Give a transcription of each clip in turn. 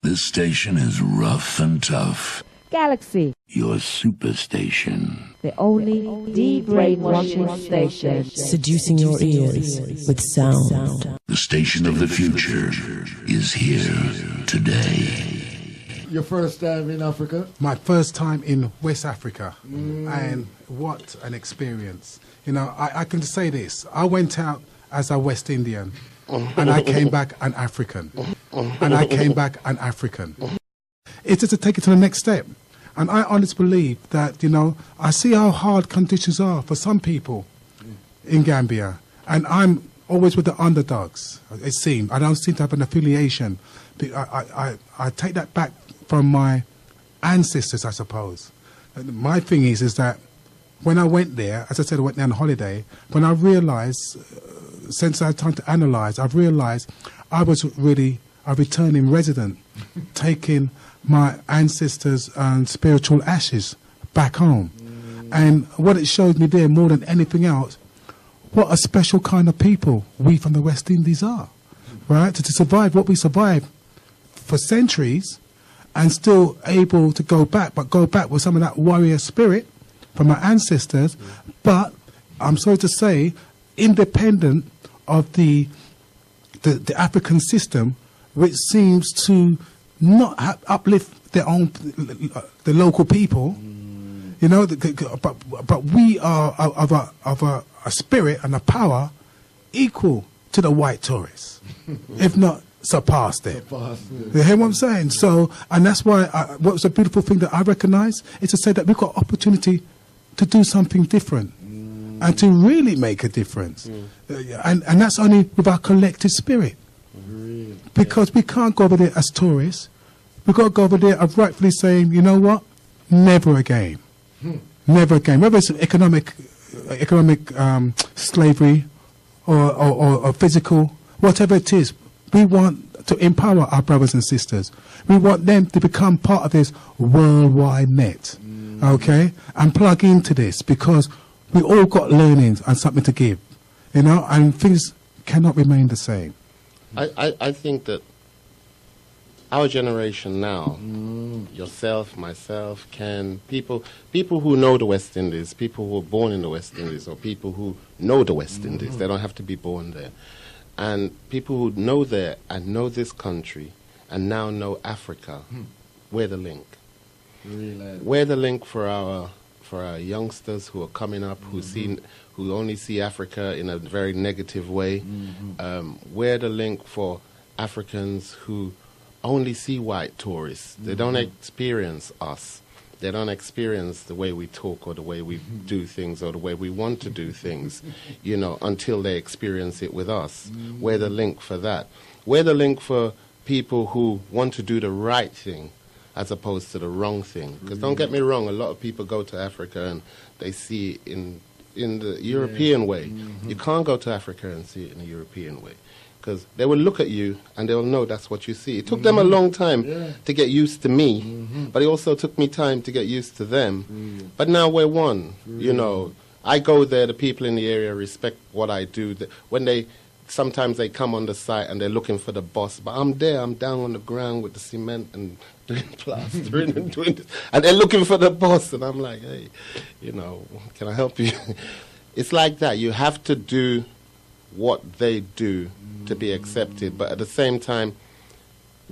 This station is rough and tough. Galaxy, Your superstation. the only de-brainwashing station. Seducing your ears with sound. The station of the future is here today. Your first time in Africa? My first time in West Africa, and what an experience. You know, I can say this. I went out as a West Indian, and I came back an African. And I came back an African. It's just to take it to the next step. And I honestly believe that, you know, I see how hard conditions are for some people in Gambia. And I'm always with the underdogs, it seems. I don't seem to have an affiliation. I take that back from my ancestors, I suppose. My thing is that when I went there, as I said, I went there on holiday, when I realized, since I had time to analyze, I've realized I was really a returning resident, taking my ancestors' spiritual ashes back home. And what it showed me there, more than anything else, what a special kind of people we from the West Indies are, right? To survive what we survived for centuries and still able to go back, but go back with some of that warrior spirit from our ancestors, but I'm sorry to say, independent of the African system, which seems to not uplift their own, the local people, you know. But we are of a spirit and a power equal to the white tourists, if not surpass them. You hear what I'm saying? So, and that's why what's a beautiful thing that I recognise is to say that we've got opportunity to do something different and to really make a difference, and that's only with our collective spirit. Because we can't go over there as tourists. We've got to go over there of rightfully saying, you know what? Never again. Never again. Whether it's economic slavery or physical, whatever it is, we want to empower our brothers and sisters. We want them to become part of this worldwide net, okay? And plug into this, because we all got learnings and something to give, you know, and things cannot remain the same. I think that our generation now, yourself, myself, people who know the West Indies, people who were born in the West Indies, or people who know the West Indies, they don't have to be born there, and people who know there and know this country and now know Africa, we're the link. Really? We're the link for our youngsters who are coming up, who only see Africa in a very negative way. We're the link for Africans who only see white tourists. They don't experience us. They don't experience the way we talk or the way we do things or the way we want to do things, you know, until they experience it with us. We're the link for that. We're the link for people who want to do the right thing as opposed to the wrong thing. Because don't get me wrong, a lot of people go to Africa and they see it in the European way. You can't go to Africa and see it in a European way, because they will look at you and they'll know that's what you see. It took them a long time to get used to me, but it also took me time to get used to them. But now we're one, you know. I go there, the people in the area respect what I do. Sometimes they come on the site and they're looking for the boss, but I'm there, I'm down on the ground with the cement and doing plastering and doing this. And they're looking for the boss, and I'm like, hey, you know, can I help you? It's like that. You have to do what they do to be accepted, but at the same time,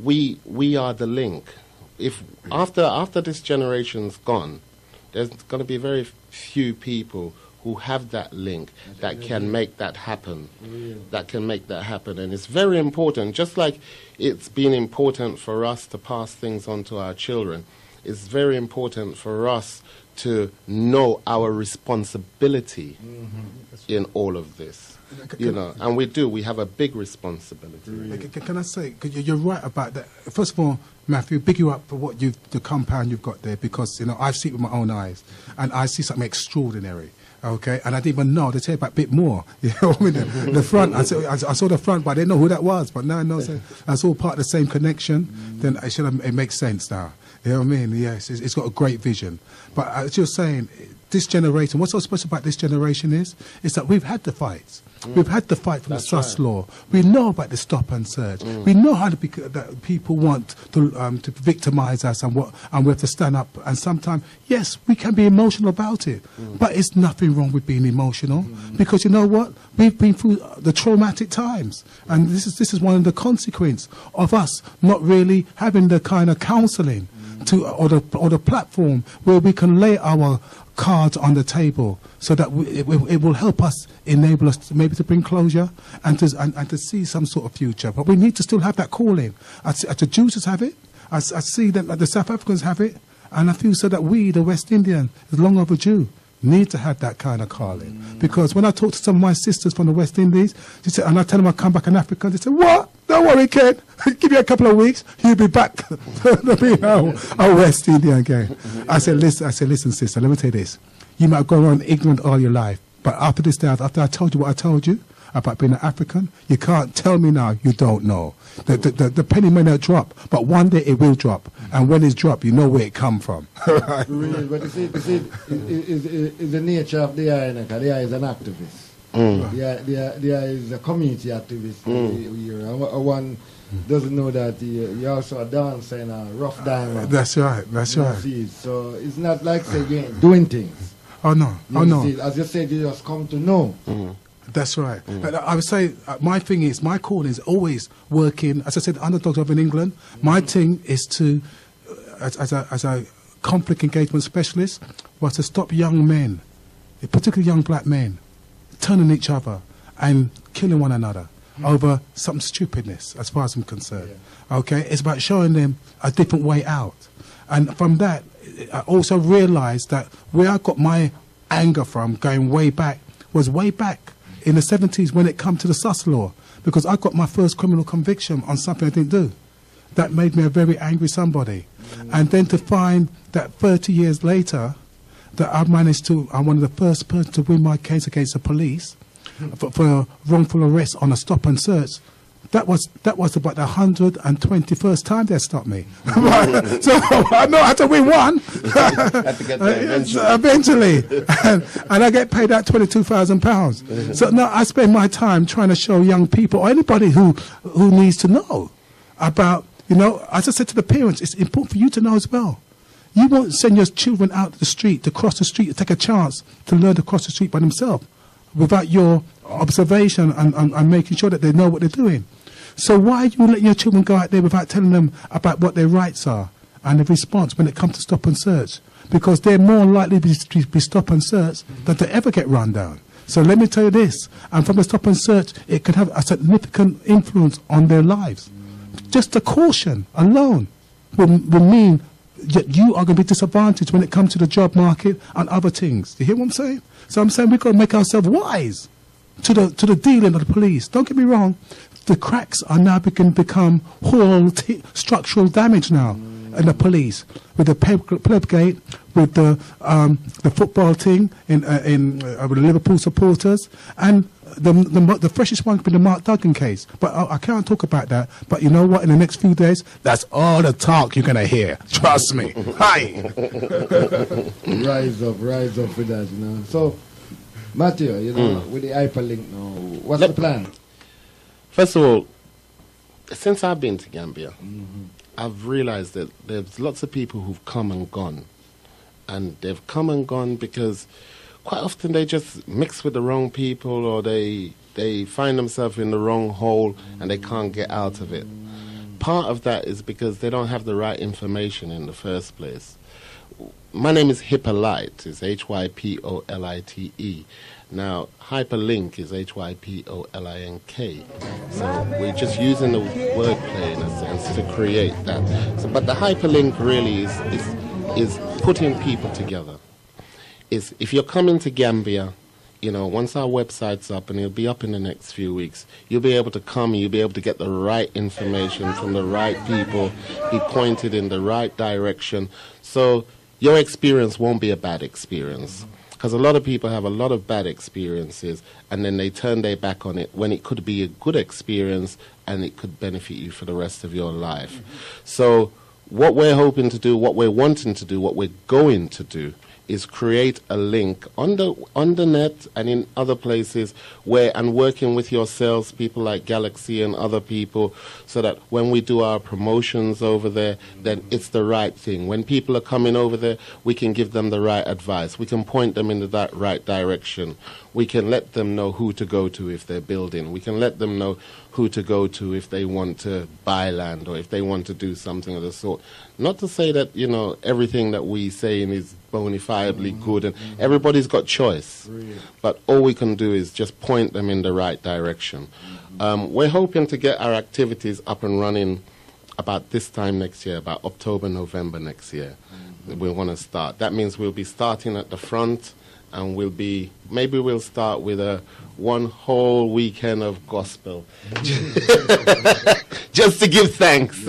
we are the link. If after this generation's gone, there's going to be very few people who have that link that can make that happen, and it's very important. Just like it's been important for us to pass things on to our children, it's very important for us to know our responsibility in all of this. You know, and we have a big responsibility. Can I say, because you're right about that. First of all, Matthew, big you up for the compound you've got there, because, you know, I've seen it with my own eyes, and I see something extraordinary. Okay, and I didn't even know. They tell you about a bit more. You know what I mean? The front, I saw the front, but I didn't know who that was. But now I know that's all part of the same connection. Then it makes sense now. You know what I mean? Yes, it's got a great vision. But as you're saying, this generation, what's so special about this generation is that we've had the fights. We've had the fight for the sus law. We know about the stop and search. We know how that people want to victimize us, and we have to stand up. And sometimes, yes, we can be emotional about it, but it's nothing wrong with being emotional, because you know what? We've been through the traumatic times, and this is one of the consequences of us not really having the kind of counselling or the platform where we can lay our cards on the table, so that it will help us, enable us to maybe to bring closure and to see some sort of future. But we need to still have that calling. The Jews have it. I see that the South Africans have it, and I feel so that we, the West Indian, is long overdue. Need to have that kind of calling, because when I talk to some of my sisters from the West Indies, they say, and I tell them I come back in Africa, they say, "What? Don't worry, kid. Give you a couple of weeks, you'll be back to be a West Indian again." I said, listen, sister, let me tell you this. You might have gone on ignorant all your life, but after this day, after I told you what I told you about being an African, you can't tell me now you don't know. The penny may not drop, but one day it will drop. And when it's dropped, you know where it come from. Really, but you see, is the nature of the eye, because the eye is an activist. The eye is a community activist. One doesn't know that you're also a dancer and a rough diamond. That's right, that's right. See, so it's not like, say, you ain't doing things. Oh, no, See, as you said, you just come to know. That's right. But I would say my thing is, my calling is always working. As I said, underdogs of in England, my thing is to, as a conflict engagement specialist, was to stop young men, particularly young black men, turning each other and killing one another over some stupidness, as far as I'm concerned. Okay, it's about showing them a different way out. And from that, I also realised that where I got my anger from, going way back, was way back in the 70s when it come to the sus law, because I got my first criminal conviction on something I didn't do. That made me a very angry somebody. And then to find that 30 years later that I'm one of the first person to win my case against the police for wrongful arrest on a stop and search. That was about the 121st time they stopped me. So I know I had to win one. Had to get there eventually. And I get paid out £22,000. So now I spend my time trying to show young people, or anybody who needs to know about, as I said to the parents, it's important for you to know as well. You won't send your children out to the street, to cross the street, to take a chance to learn to cross the street by themselves without your observation and making sure that they know what they're doing. So why are you letting your children go out there without telling them about what their rights are and the response when it comes to stop and search? Because they're more likely to be stop and search than to ever get run down. So let me tell you this, and from the stop and search, it could have a significant influence on their lives. Just the caution alone will mean that you are going to be disadvantaged when it comes to the job market and other things. Do you hear what I'm saying? So I'm saying we've got to make ourselves wise to the dealing of the police. Don't get me wrong. The cracks are now become whole structural damage now in the police, with the pleb gate, with the football thing with the Liverpool supporters, and the freshest one could be the Mark Duggan case. But I can't talk about that. But you know what? In the next few days, that's all the talk you're gonna hear. Trust me. Hi. Rise up with that, So, Matthew, with the hyperlink now, what's the plan? First of all, since I've been to Gambia, I've realized that there's lots of people who've come and gone. And they've come and gone because quite often they just mix with the wrong people, or they find themselves in the wrong hole and they can't get out of it. Part of that is because they don't have the right information in the first place. My name is Hypolite. It's Hypolite. Now, hyperlink is Hypoliink. So we're just using the wordplay in a sense to create that. So, but the hyperlink really is putting people together. If you're coming to Gambia, once our website's up, and it'll be up in the next few weeks, you'll be able to come and you'll be able to get the right information from the right people, be pointed in the right direction. So your experience won't be a bad experience. Because a lot of people have a lot of bad experiences, and then they turn their back on it when it could be a good experience and it could benefit you for the rest of your life. So what we're hoping to do, what we're wanting to do, what we're going to do is create a link on the net and in other places and working with yourselves, people like Galaxy and other people, so that when we do our promotions over there, then it's the right thing. When people are coming over there, we can give them the right advice. We can point them in the right direction. We can let them know who to go to if they're building. We can let them know who to go to if they want to buy land or if they want to do something of the sort. Not to say that, everything that we say is bona fidely good, and everybody's got choice. But all we can do is just point them in the right direction. We're hoping to get our activities up and running about this time next year, about October, November next year. We want to start. That means we'll be starting at the front, and maybe we'll start with one whole weekend of gospel. Just to give thanks.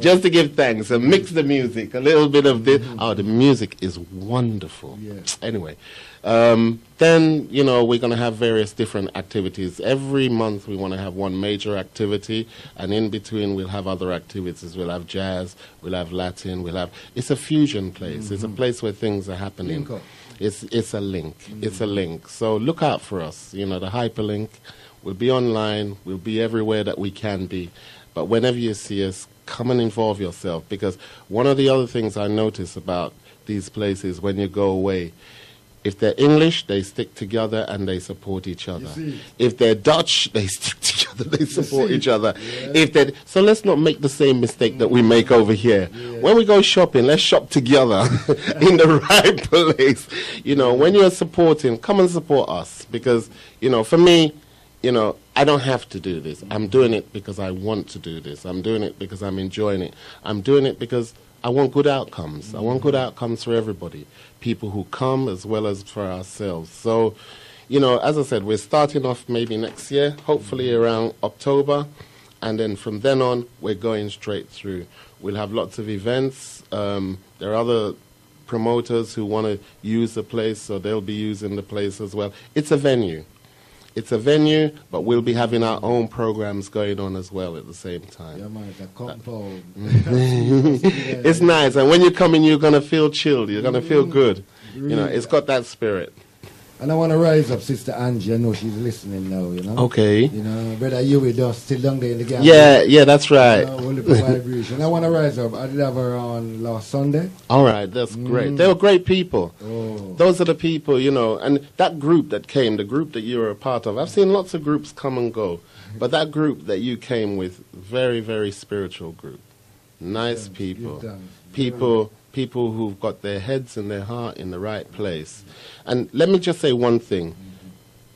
Just to give thanks and mix the music, a little bit of this. Oh, the music is wonderful. Anyway, then, we're going to have various different activities. Every month we want to have one major activity, and in between we'll have other activities. We'll have jazz, we'll have Latin, it's a fusion place. It's a place where things are happening. It's a link. It's a link. So look out for us. The hyperlink. We'll be online. We'll be everywhere that we can be. But whenever you see us, come and involve yourself. Because one of the other things I notice about these places when you go away, if they're English, they stick together and they support each other. If they're Dutch, they stick together, they support each other. So let's not make the same mistake that we make over here. When we go shopping, let's shop together in the right place. When you're supporting, come and support us. Because, for me, I don't have to do this. I'm doing it because I want to do this. I'm doing it because I'm enjoying it. I'm doing it because I want good outcomes. I want good outcomes for everybody, people who come as well as for ourselves. So, as I said, we're starting off maybe next year, hopefully around October, and then from then on, we're going straight through. We'll have lots of events. There are other promoters who want to use the place, so they'll be using the place as well. It's a venue. It's a venue, but we'll be having our own programs going on as well at the same time. Yeah, man, it's a compound. It's nice, and when you come in, you're going to feel chilled. You're going to feel good. It's got that spirit. And I want to rise up Sister Angie. I know she's listening now, Okay. Brother Huey just still down there in the gap. Yeah, that's right. Vibration. I want to rise up. I did have her on last Sunday. All right, that's great. They were great people. Those are the people, and that group that came, the group that you were a part of, I've seen lots of groups come and go, but that group that you came with, very, very spiritual group. Nice people. People who've got their heads and their heart in the right place. And let me just say one thing.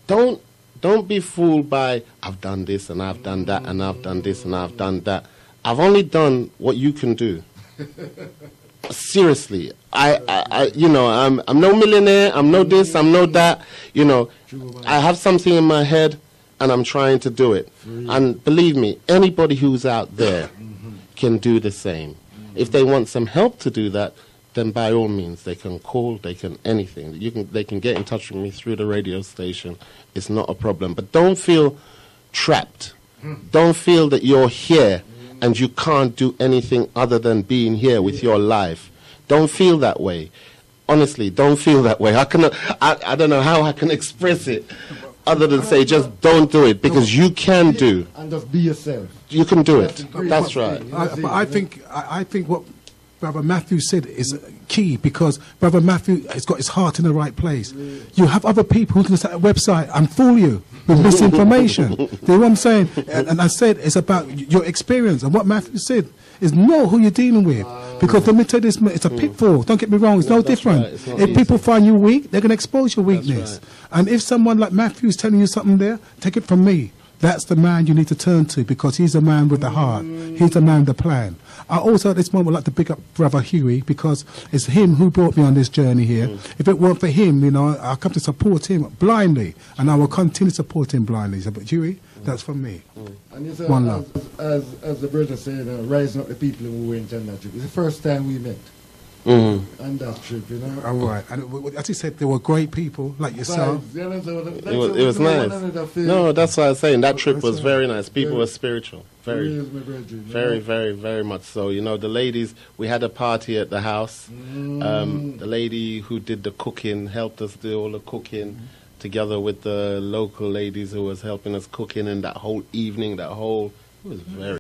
Don't be fooled by, I've done this and I've done that and I've done this and I've done that. I've only done what you can do. Seriously. I'm no millionaire, I'm no this, I'm no that. I have something in my head and I'm trying to do it. And believe me, anybody who's out there can do the same. If they want some help to do that, then by all means, they can call, they can anything. They can get in touch with me through the radio station. It's not a problem. But don't feel trapped. Don't feel that you're here and you can't do anything other than being here with your life. Don't feel that way. Honestly, don't feel that way. I don't know how I can express it other than say just don't do it, because you can do. And just be yourself. You can do it. That's right. But I think what Brother Matthew said is key, because Brother Matthew has got his heart in the right place. You have other people who can set a website and fool you with misinformation. You know what I'm saying? And I said it's about your experience, and what Matthew said is know who you're dealing with. Because let me tell you this, it's a pitfall. Don't get me wrong, it's no different. Right. If people find you weak, they're going to expose your weakness. Right. And if someone like Matthew is telling you something there, take it from me. That's the man you need to turn to, because he's a man with the heart. He's a man with the plan. I also at this moment would like to pick up Brother Huey, because it's him who brought me on this journey here. If it weren't for him, I'll come to support him blindly, and I will continue to support him blindly. So, but Huey, that's from me. And you say, one love. As the brother said, rising up the people who were in that trip. It's the first time we met. on that trip, you know. All right. And as you said, there were great people like yourself. It was nice. No, that's what I was saying. That trip was very nice. People were spiritual. Very, very much so. You know, the ladies, we had a party at the house. The lady who did the cooking helped us do all the cooking together with the local ladies who was helping us cooking, and that whole evening, it was very